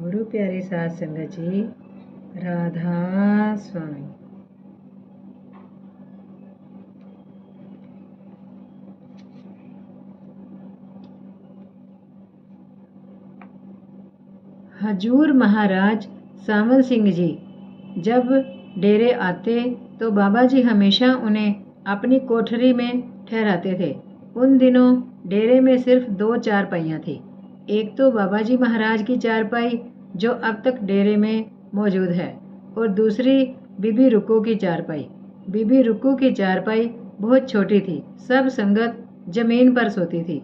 गुरु प्यारी साध संगत जी, राधा स्वामी। हजूर महाराज सावन सिंह जी जब डेरे आते तो बाबा जी हमेशा उन्हें अपनी कोठरी में ठहराते थे। उन दिनों डेरे में सिर्फ 2 चारपाइयाँ थी। एक तो बाबा जी महाराज की चारपाई जो अब तक डेरे में मौजूद है, और दूसरी बीबी रुक्कू की चारपाई। बीबी रुक्कू की चारपाई बहुत छोटी थी। सब संगत जमीन पर सोती थी।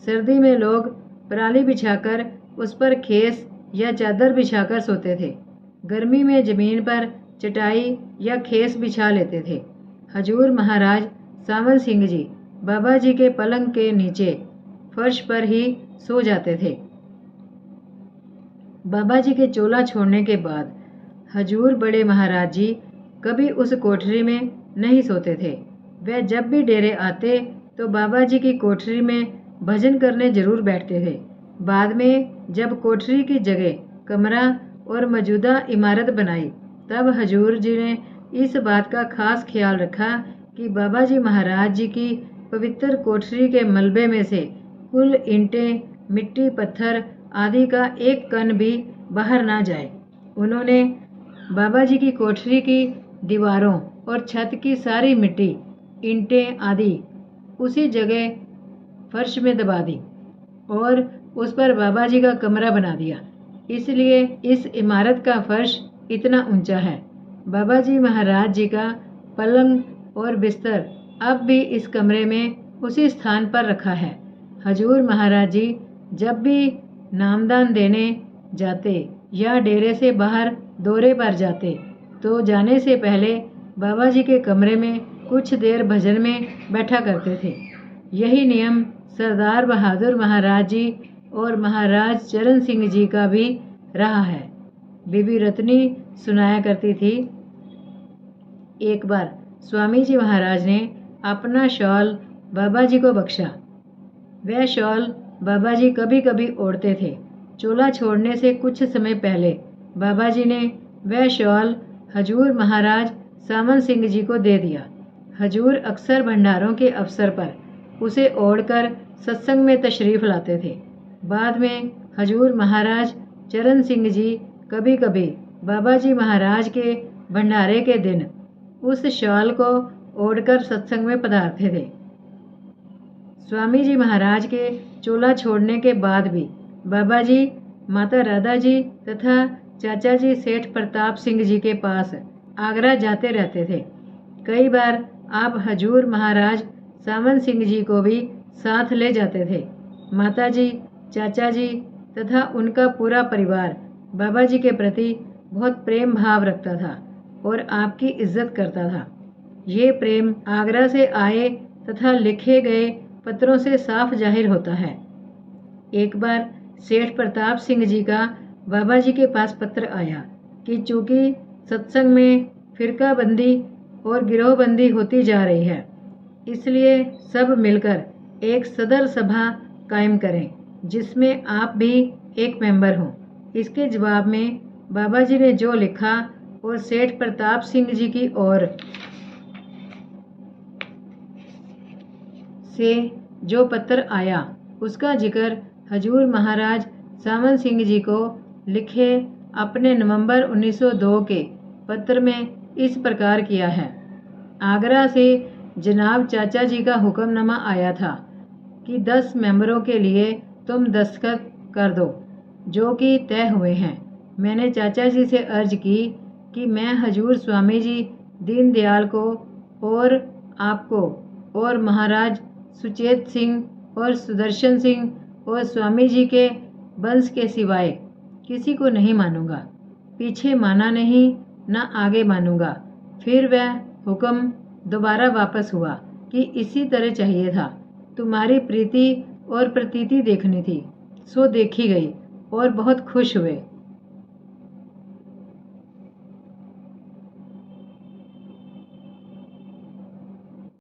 सर्दी में लोग पराली बिछाकर उस पर खेस या चादर बिछाकर सोते थे। गर्मी में जमीन पर चटाई या खेस बिछा लेते थे। हजूर महाराज सावन सिंह जी बाबा जी के पलंग के नीचे फर्श पर ही सो जाते थे। बाबा जी के चोला छोड़ने के बाद हजूर बड़े महाराज जी कभी उस कोठरी में नहीं सोते थे। वे जब भी डेरे आते तो बाबा जी की कोठरी में भजन करने जरूर बैठते थे। बाद में जब कोठरी की जगह कमरा और मौजूदा इमारत बनाई, तब हजूर जी ने इस बात का खास ख्याल रखा कि बाबा जी महाराज जी की पवित्र कोठरी के मलबे में से कुल ईंटें, मिट्टी, पत्थर आदि का एक कण भी बाहर ना जाए। उन्होंने बाबा जी की कोठरी की दीवारों और छत की सारी मिट्टी, ईंटें आदि उसी जगह फर्श में दबा दी और उस पर बाबा जी का कमरा बना दिया। इसलिए इस इमारत का फर्श इतना ऊंचा है। बाबा जी महाराज जी का पलंग और बिस्तर अब भी इस कमरे में उसी स्थान पर रखा है। हजूर महाराज जी जब भी नामदान देने जाते या डेरे से बाहर दौरे पर जाते तो जाने से पहले बाबा जी के कमरे में कुछ देर भजन में बैठा करते थे। यही नियम सरदार बहादुर महाराज जी और महाराज चरण सिंह जी का भी रहा है। बीबी रत्नी सुनाया करती थी, एक बार स्वामी जी महाराज ने अपना शॉल बाबा जी को बख्शा। वह शॉल बाबा जी कभी कभी ओढ़ते थे। चोला छोड़ने से कुछ समय पहले बाबा जी ने वह शॉल हजूर महाराज सावन सिंह जी को दे दिया। हजूर अक्सर भंडारों के अवसर पर उसे ओढ़कर सत्संग में तशरीफ लाते थे। बाद में हजूर महाराज चरण सिंह जी कभी कभी बाबा जी महाराज के भंडारे के दिन उस शॉल को ओढ़कर सत्संग में पधारते थे। स्वामी जी महाराज के चोला छोड़ने के बाद भी बाबा जी माता राधा जी तथा चाचा जी सेठ प्रताप सिंह जी के पास आगरा जाते रहते थे। कई बार आप हजूर महाराज सावन सिंह जी को भी साथ ले जाते थे। माता जी, चाचा जी तथा उनका पूरा परिवार बाबा जी के प्रति बहुत प्रेम भाव रखता था और आपकी इज्जत करता था। ये प्रेम आगरा से आए तथा लिखे गए पत्रों से साफ जाहिर होता है। एक बार सेठ प्रताप सिंह जी का बाबा जी के पास पत्र आया कि चूंकि सत्संग में फिरकाबंदी और गिरोहबंदी होती जा रही है, इसलिए सब मिलकर एक सदर सभा कायम करें जिसमें आप भी एक मेंबर हों। इसके जवाब में बाबा जी ने जो लिखा और सेठ प्रताप सिंह जी की ओर से जो पत्र आया, उसका जिक्र हजूर महाराज सावन सिंह जी को लिखे अपने नवंबर 1902 के पत्र में इस प्रकार किया है। आगरा से जनाब चाचा जी का हुक्मनामा आया था कि 10 मेंबरों के लिए तुम दस्तखत कर दो, जो कि तय हुए हैं। मैंने चाचा जी से अर्ज की कि मैं हजूर स्वामी जी दीनदयाल को और आपको और महाराज सुचेत सिंह और सुदर्शन सिंह और स्वामी जी के वंश के सिवाय किसी को नहीं मानूंगा। पीछे माना नहीं, न आगे मानूंगा। फिर वह हुक्म दोबारा वापस हुआ कि इसी तरह चाहिए था। तुम्हारी प्रीति और प्रतीति देखनी थी, सो देखी गई और बहुत खुश हुए।